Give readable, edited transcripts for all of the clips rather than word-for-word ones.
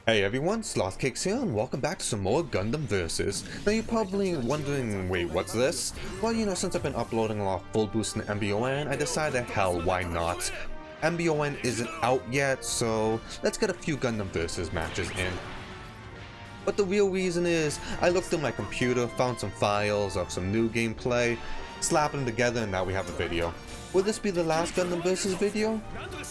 Hey everyone, Slothcakes here, and welcome back to some more Gundam Versus. Now you're probably wondering, wait, what's this? Well, since I've been uploading a lot of full boost in MBON, I decided, hell, why not? MBON isn't out yet, so let's get a few Gundam Versus matches in. But the real reason is, I looked through my computer, found some files of some new gameplay, slapped them together, and now we have a video. Will this be the last Gundam Versus video?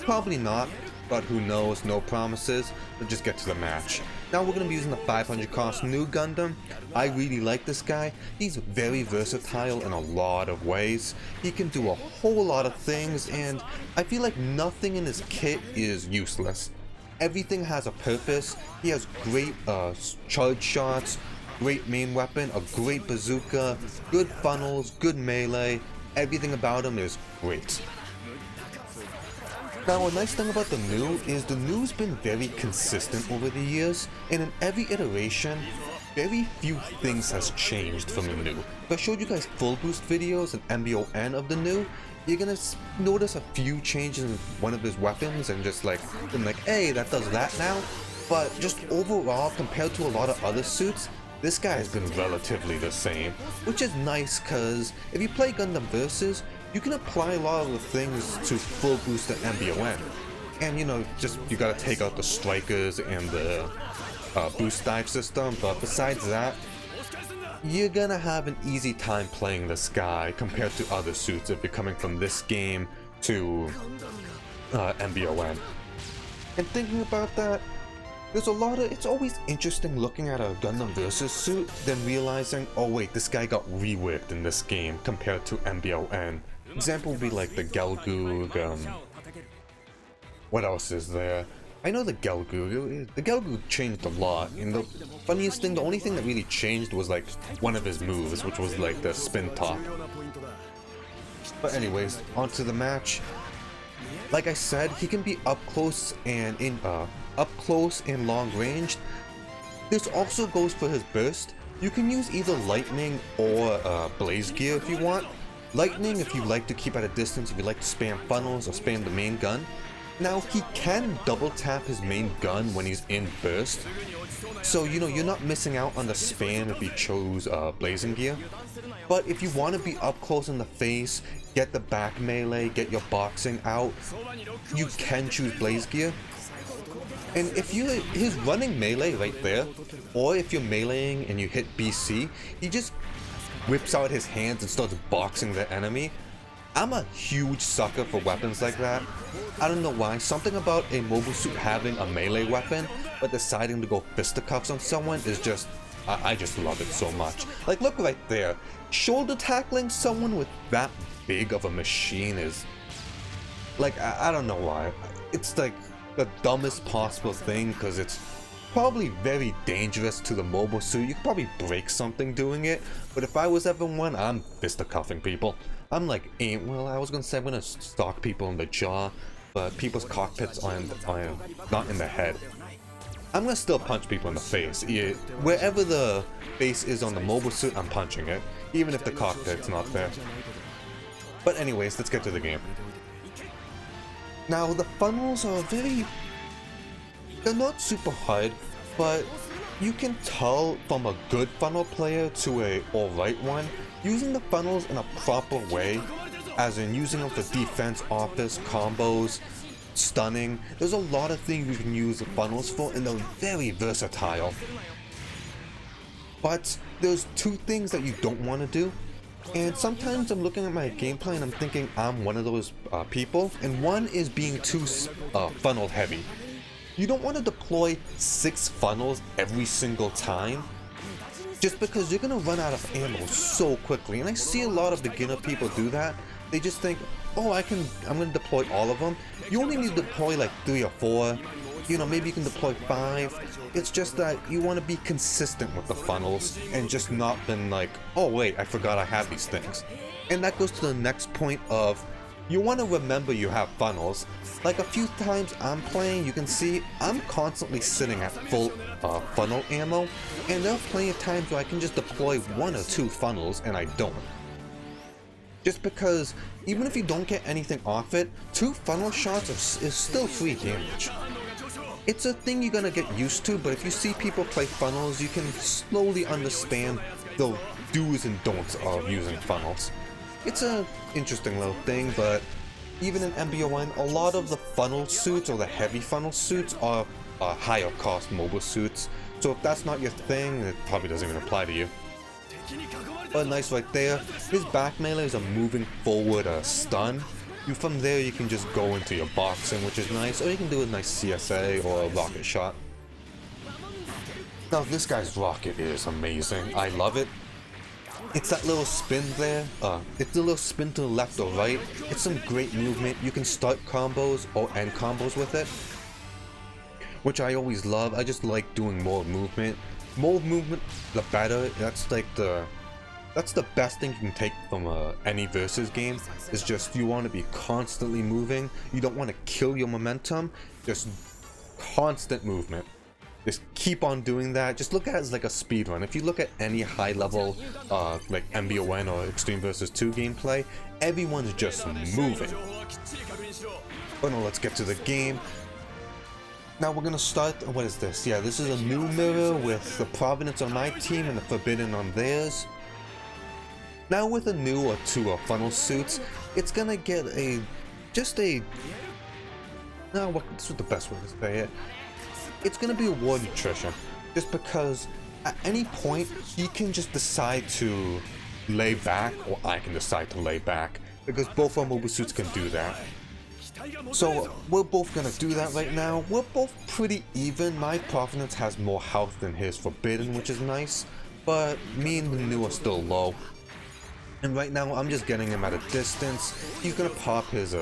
Probably not. But who knows, no promises. Let's just get to the match. Now we're going to be using the 500 cost new Gundam. I really like this guy. He's very versatile in a lot of ways. He can do a whole lot of things, and I feel like nothing in his kit is useless. Everything has a purpose. He has great charge shots, great main weapon, a great bazooka, good funnels, good melee. Everything about him is great. Now, a nice thing about the new is the new's been very consistent over the years, and in every iteration, very few things has changed from the new. If I showed you guys full boost videos and MBON of the new, you're gonna notice a few changes in one of his weapons and just like, hey, that does that now. But just overall, compared to a lot of other suits, this guy has been relatively the same, which is nice because if you play Gundam Versus, you can apply a lot of the things to full boost at MBON. And you gotta take out the strikers and the boost dive system, but besides that, you're gonna have an easy time playing this guy compared to other suits if you're coming from this game to MBON. And thinking about that, it's always interesting looking at a Gundam Versus suit, then realizing, oh wait, this guy got reworked in this game compared to MBON. Example would be like the Gelgoog, what else is there? I know the Gelgoog changed a lot, and the funniest thing, the only thing that really changed was like one of his moves, which was like the spin top. But anyways, onto the match. Like I said, he can be up close and long ranged. This also goes for his burst. You can use either lightning or blaze gear if you want. Lightning if you like to keep at a distance, if you like to spam funnels or spam the main gun. Now he can double tap his main gun when he's in burst, so you're not missing out on the spam if you chose blazing gear. But if you want to be up close in the face, get the back melee, get your boxing out, you can choose blaze gear. And if his running melee right there, or if you're meleeing and you hit BC, he just whips out his hands and starts boxing the enemy. I'm a huge sucker for weapons like that. I don't know why, something about a mobile suit having a melee weapon but deciding to go fisticuffs on someone is just, I just love it so much. Like, look right there, shoulder tackling someone with that big of a machine is like, I don't know why. It's like the dumbest possible thing because it's probably very dangerous to the mobile suit. You could probably break something doing it, but if I was ever one, I'm fisticuffing people. I'm like, well, I was gonna say I'm gonna stalk people in the jaw, but people's cockpits are not in the head. I'm gonna still punch people in the face. Wherever the face is on the mobile suit, I'm punching it, even if the cockpit's not there. But anyways, let's get to the game. Now, the funnels are they're not super hard, but you can tell from a good funnel player to a alright one, using the funnels in a proper way, as in using them for defense, offense, combos, stunning. There's a lot of things you can use the funnels for, and they're very versatile. But there's two things that you don't want to do, and sometimes I'm looking at my gameplay and I'm thinking I'm one of those people, and one is being too funnel heavy. You don't want to deploy 6 funnels every single time, just because you're going to run out of ammo so quickly. And I see a lot of beginner people do that. They just think, oh, I'm going to deploy all of them. You only need to deploy like 3 or 4. Maybe you can deploy 5. It's just that you want to be consistent with the funnels and just not been like, oh wait, I forgot I have these things. And that goes to the next point of, you want to remember you have funnels. Like a few times I'm playing, you can see I'm constantly sitting at full funnel ammo, and there are plenty of times where I can just deploy 1 or 2 funnels and I don't. Just because even if you don't get anything off it, 2 funnel shots is still free damage. It's a thing you're gonna get used to, but if you see people play funnels, you can slowly understand the do's and don'ts of using funnels. It's an interesting little thing, but even in MBON, a lot of the funnel suits or the heavy funnel suits are higher cost mobile suits. So if that's not your thing, it probably doesn't even apply to you. But nice right there. His back melee is a moving forward stun. From there you can just go into your boxing, which is nice, or you can do a nice CSA or a rocket shot. Now this guy's rocket is amazing. I love it. It's that little spin there. It's a little spin to the left or right. It's some great movement. You can start combos or end combos with it, which I always love. I just like doing more movement. More movement, the better. That's the best thing you can take from any versus game. Is just you want to be constantly moving. You don't want to kill your momentum. Just constant movement. Just keep on doing that. Just look at it as like a speed run. If you look at any high level like MBON or Extreme vs 2 gameplay, everyone's just moving. But no, let's get to the game. Now we're gonna start. What is this? Yeah, this is a new mirror with the Providence on my team and the Forbidden on theirs. Now with a new or two funnel suits, it's gonna get this is the best way to say it. It's gonna be a war nutrition, just because at any point he can just decide to lay back, or I can decide to lay back, because both our mobile suits can do that. So we're both gonna do that right now. We're both pretty even. My Providence has more health than his Forbidden, which is nice, but me and the new are still low. And right now I'm just getting him at a distance. He's gonna pop his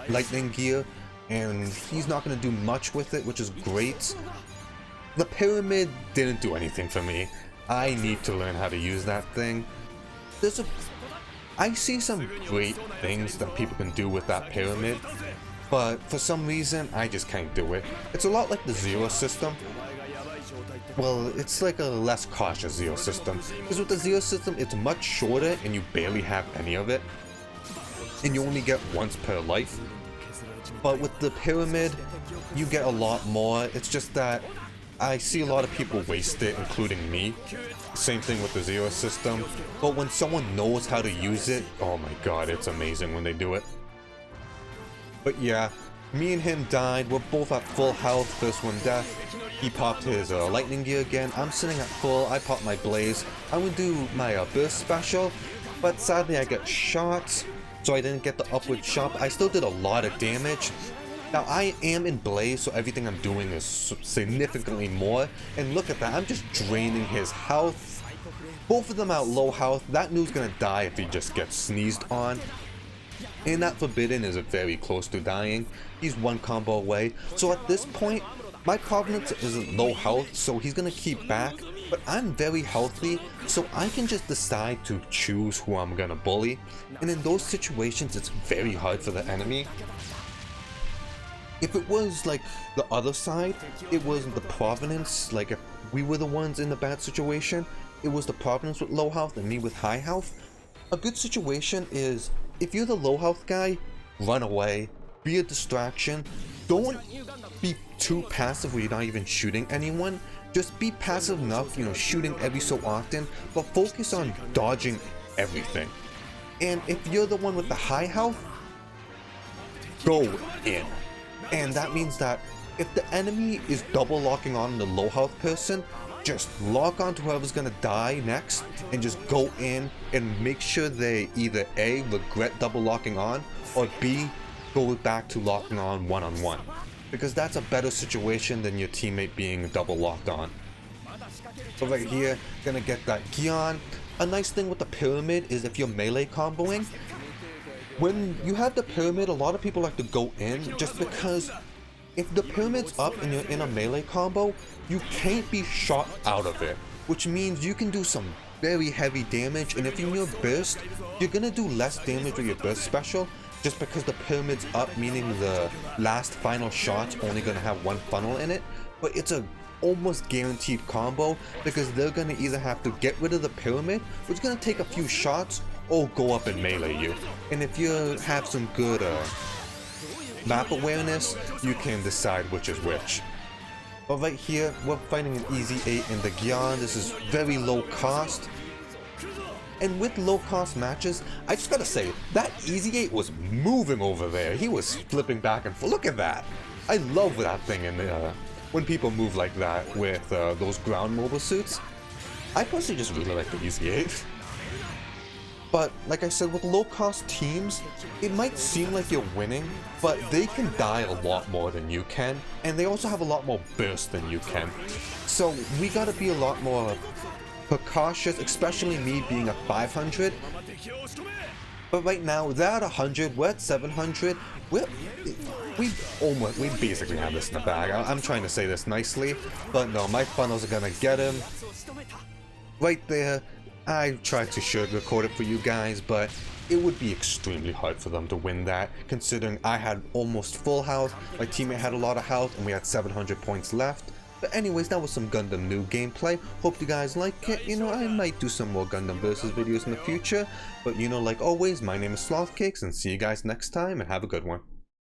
lightning gear, and he's not going to do much with it, which is great. The pyramid didn't do anything for me. I need to learn how to use that thing. I see some great things that people can do with that pyramid, but for some reason I just can't do it. It's a lot like the Zero system. Well, it's like a less cautious Zero system, because with the Zero system it's much shorter and you barely have any of it, and you only get once per life. But with the pyramid, you get a lot more. It's just that I see a lot of people waste it, including me. Same thing with the Zero system. But when someone knows how to use it, oh my god, it's amazing when they do it. But yeah, me and him died. We're both at full health, first one death. He popped his lightning gear again. I'm sitting at full. I popped my blaze. I'm gonna do my burst special, but sadly I get shot. So I didn't get the upward shot. I still did a lot of damage. Now I am in Blaze, so everything I'm doing is significantly more. And look at that, I'm just draining his health. Both of them at low health. That Nu's gonna die if he just gets sneezed on. And that Forbidden is very close to dying. He's one combo away. So at this point, my Providence is low health, so he's gonna keep back. But I'm very healthy, so I can just decide to choose who I'm gonna bully. And in those situations, it's very hard for the enemy. If it was like the other side, it was the Providence, like if we were the ones in the bad situation, it was the Providence with low health and me with high health. A good situation is, if you're the low health guy, run away, be a distraction. Don't be too passive where you're not even shooting anyone. Just be passive enough, shooting every so often, but focus on dodging everything. And if you're the one with the high health, go in. And that means that if the enemy is double locking on the low health person, just lock on to whoever's gonna die next and just go in and make sure they either A, regret double locking on, or B, go back to locking on one-on-one. Because that's a better situation than your teammate being double locked on. So right here, gonna get that Gion. A nice thing with the pyramid is if you're melee comboing, when you have the pyramid, a lot of people like to go in just because if the pyramid's up and you're in a melee combo, you can't be shot out of it, which means you can do some very heavy damage, and if you're in your burst, you're gonna do less damage with your burst special, just because the pyramid's up, meaning the last final shot's only gonna have one funnel in it. But it's a almost guaranteed combo, because they're gonna either have to get rid of the pyramid, which is gonna take a few shots, or go up and melee you. And if you have some good map awareness, you can decide which is which. But right here, we're fighting an easy 8 in the Gyan. This is very low cost. And with low cost matches, I just gotta say, that easy 8 was moving over there. He was flipping back and forth. Look at that. I love that thing in when people move like that with those ground mobile suits. I personally just really like the easy 8. But like I said, with low cost teams, it might seem like you're winning, but they can die a lot more than you can, and they also have a lot more burst than you can. So we gotta be a lot more precautious, especially me being at 500. But right now, they're at 100, we're at 700, we basically have this in the bag. I'm trying to say this nicely, but no, my funnels are gonna get him. Right there, I tried to sugarcoat it for you guys, but it would be extremely hard for them to win that, considering I had almost full health, my teammate had a lot of health, and we had 700 points left. But anyways, that was some Gundam new gameplay. Hope you guys like it. You know, I might do some more Gundam versus videos in the future. But you know, like always, my name is Slothcakes, and see you guys next time, and have a good one.